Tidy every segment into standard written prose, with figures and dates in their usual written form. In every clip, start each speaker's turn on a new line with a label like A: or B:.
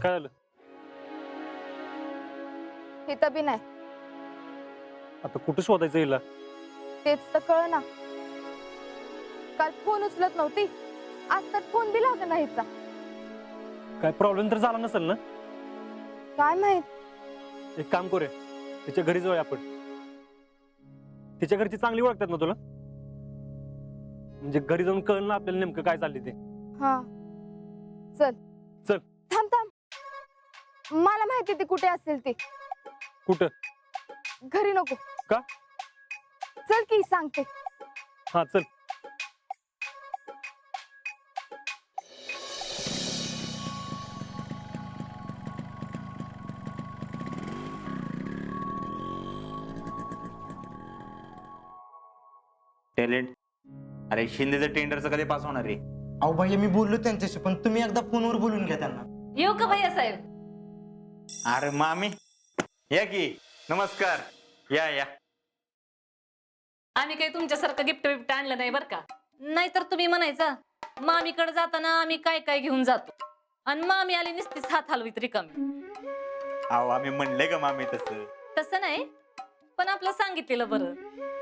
A: काय झालं?
B: इथं बी नाही.
A: आता कुठे शोधायचं हिला?
B: तेच तर कळ ना. काल फोन उचलत नव्हती, आज तर फोन दिला होता ना हिचा.
A: काय प्रॉब्लेम तर झाला नसेल ना?
B: काय माहित.
A: एक काम करूया, तिच्या घरी जाऊया आपण. तिच्या घरची चांगली ओळखतात ना तुला? म्हणजे घरी जाऊन कळलं ना आपल्याला नेमकं काय चाललंय ते.
B: हा चल.
A: चल.
B: थांब थांब, मला माहिती ती कुठे असेल ती.
A: कुठं?
B: घरी नको
A: का?
B: चल की सांगते.
A: हा चल.
C: टॅलेंट. अरे शिंदेचं टेंडरचं कधी पास होणार रे?
D: अहो भैया मी बोललो त्यांच्याशी, पण तुम्ही एकदा फोनवर बोलून घ्या त्यांना.
E: येऊ का भैया साहेब?
C: अरे मामी या की. नमस्कार. या या.
E: आम्ही काही तुमच्यासारखं गिफ्ट बिफ्ट आणलं नाही बरं का. नाहीतर तुम्ही म्हणायचं मामीकडे जाताना आम्ही काय काय घेऊन जातो आणि मामी आली नुसतीच हात हलवीत रिकामी.
C: अहो आम्ही म्हणले का मामी तसं?
E: तसं नाही, पण आपलं सांगितलेलं बरं.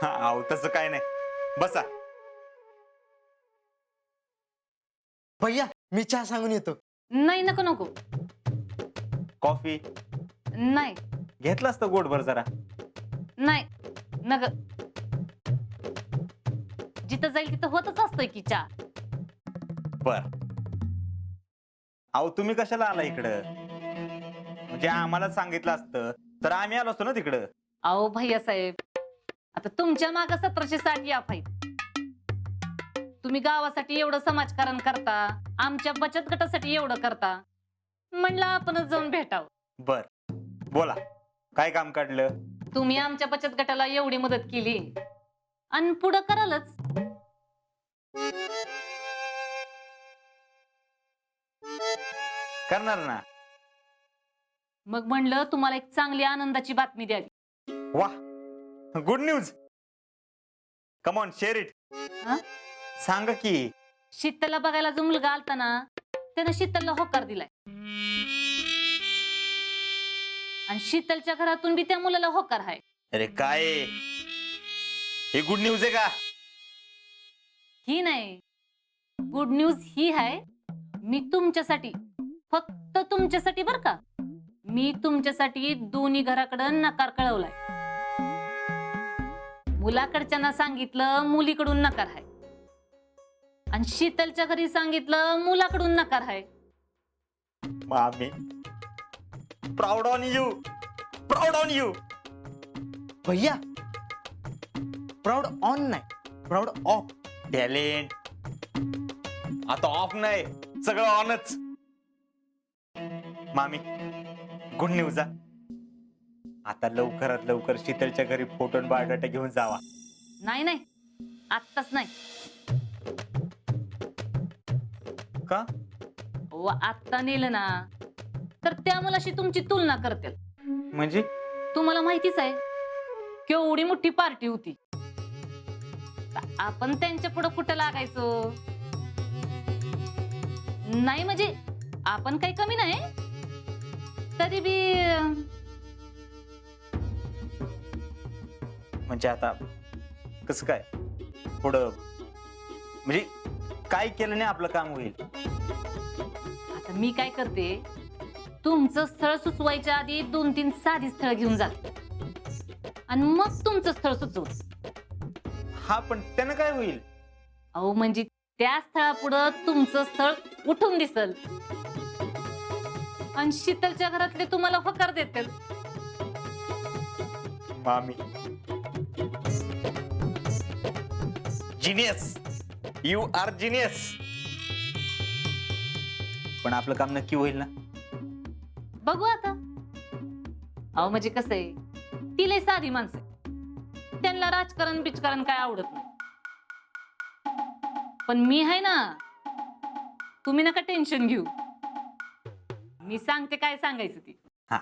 C: हा अहो तसं काय नाही. बसा.
D: भैया मी चहा सांगून येतो.
E: नाही नको नको.
C: कॉफी
E: नाही
C: घेतलं असतं गोडभर जरा.
E: नाही नग. जिथं जाईल तिथं होतच असतंय की चहा.
C: बर. अहो तुम्ही कशाला आला इकडं? म्हणजे आम्हाला सांगितलं असतं तर आम्ही आलो असतो ना तिकडं.
E: अहो भैया साहेब, आता तुमच्या माग 1760 याफ आहेत. तुम्ही गावासाठी एवढं समाजकारण करता, आमच्या बचत गटासाठी एवढं करता, म्हणलं आपणच जाऊन भेटावं.
C: बर बोला, काय काम काढलं?
E: तुम्ही आमच्या बचत गटाला एवढी मदत केली आणि पुढं करालच.
C: करणार ना.
E: मग म्हणलं तुम्हाला एक चांगली आनंदाची बातमी द्यावी.
C: वाह, good news. Come on share it.
E: हं?
C: सांग की.
E: शीतलला बघायला जो मुलगा आलता ना, त्यानं शीतलला होकार दिलाय आणि शीतलच्या घरातून बी त्या मुलाला होकार आहे.
C: अरे काय हे गुड न्यूज आहे का?
E: ही नाही, गुड न्यूज ही आहे. मी तुमच्यासाठी, फक्त तुमच्यासाठी बर का, मी तुमच्यासाठी दोन्ही घराकडं नकार कळवलाय. मुलाकडच्यांना सांगितलं मुलीकडून नकार आहे आणि शीतलच्या घरी सांगितलं मुलाकडून नकार आहे.
C: मामी, proud on you, proud on you.
D: भैया प्राऊड ऑन नाही, प्राऊड ऑफ.
C: टॅलेंट. आता ऑफ नाही, सगळं ऑनच. मामी, गुड न्यूज. आता लवकरात लवकर शीतलच्या घरी फोटो आणि बायोडाटा घेऊन जावा.
E: नाही नाही, आत्ताच नाही.
C: का?
E: व आत्ता नेलं ना तर त्या मुलाशी तुमची तुलना करतील.
C: म्हणजे?
E: तुम्हाला माहितीच आहे केवढी मोठी पार्टी होती. आपण त्यांच्या पुढे कुठं लागायचो? नाही म्हणजे आपण काही कमी नाही, तरी बी.
C: म्हणजे आता कसं काय पुढं? म्हणजे काय केलं नाही आपलं काम होईल?
E: आता मी काय करते, तुमचं स्थळ सुचवायच्या आधी 2-3 साधी स्थळ घेऊन जाते आणि मग तुमचं स्थळ सुचवते.
C: हा पण त्यानं काय होईल?
E: अहो म्हणजे त्या स्थळापुढं तुमचं स्थळ उठून दिसल आणि शीतलच्या घरातले तुम्हाला होकार देतील.
C: मामी, जिनियस. You R genius. पण आपलं काम नक्की होईल ना?
E: बघू आता. अहो म्हणजे कसं आहे, ती लय साधी माणसं आहे. त्यांना राजकारण बिचकारण काय आवडत नाही. पण मी आहे ना, तुम्ही नका टेन्शन घेऊ. मी सांगते काय सांगायचं ती.
C: हा.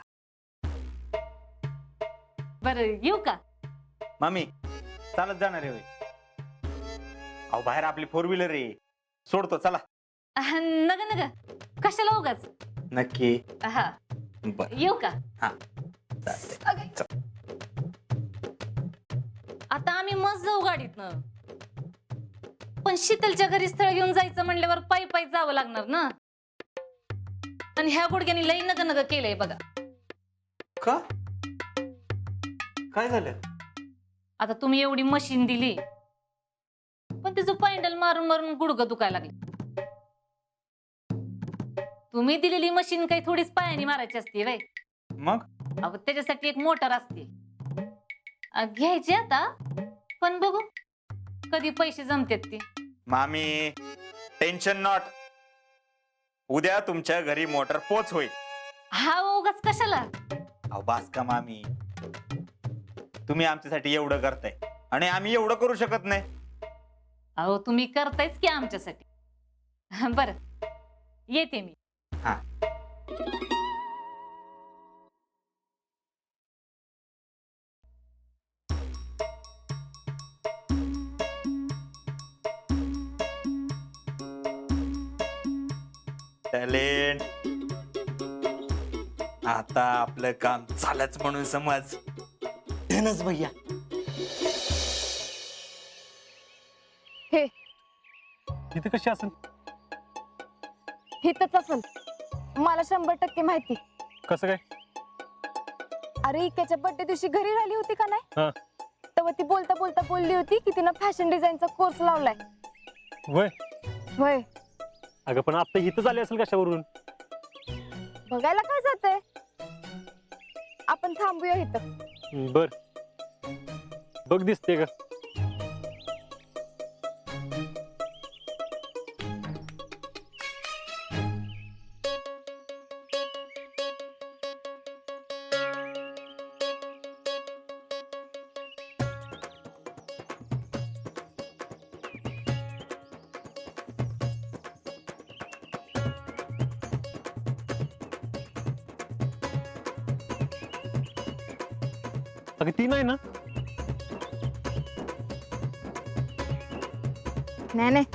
E: बरं येऊ का?
C: मामी चालत जाणार आहे होय? अहो बाहेर आपली 4 व्हीलर आहे, सोडतो चला.
E: नग नग, कशाला उगाच.
C: नक्की
E: हा
C: बर
E: येऊ का
C: चालतंय.
E: आता आम्ही मस्त जाऊ गाडीतनं, पण शीतलच्या घरी स्थळ घेऊन जायचं म्हणल्यावर पायी पायी जावं लागणार ना. आणि ह्या गुडघ्यानी लई नग नग केलंय बघा.
C: का काय झालं?
E: आता तुम्ही एवढी मशीन दिली, पण तिचं पॅन्डल मारून मारून गुडघं दुखायला लागले. तुम्ही दिलेली मशीन काही थोडीच पायाने मारायची असते वय.
C: मग
E: अहो त्याच्यासाठी एक मोटर असते. घ्यायची आता, पण बघू कधी पैसे जमतात ती.
C: मामी टेन्शन नॉट, उद्या तुमच्या घरी मोटर पोच होईल.
E: हा उगाच कशाला.
C: अहो बास का मामी, तुम्ही आमच्यासाठी एवढं करताय आणि आम्ही एवढं करू शकत नाही.
E: अहो तुम्ही करतायच की आमच्यासाठी. बर येते मी.
C: हा टॅलेंट. आता आपलं काम झालंच म्हणून समज.
D: धनच भैया.
B: हे
A: तिथे कशी असेल?
B: हितच असल, मला 100% माहिती.
A: कसं काय?
B: अरे इकेच्या बर्थडे दिवशी घरी राहिली होती का नाही,
A: हा.
B: तेव्हा ती बोलता बोलता बोलली होती की तिनं फॅशन डिझाईनचा कोर्स लावलाय.
A: वय
B: होय,
A: अगं पण आता इथं आली असेल कशावरून?
B: बघायला काय जातंय, आपण थांबूया इथं.
A: बर बघ दिसते का? अगं ती नाही ना?
B: नाही नाही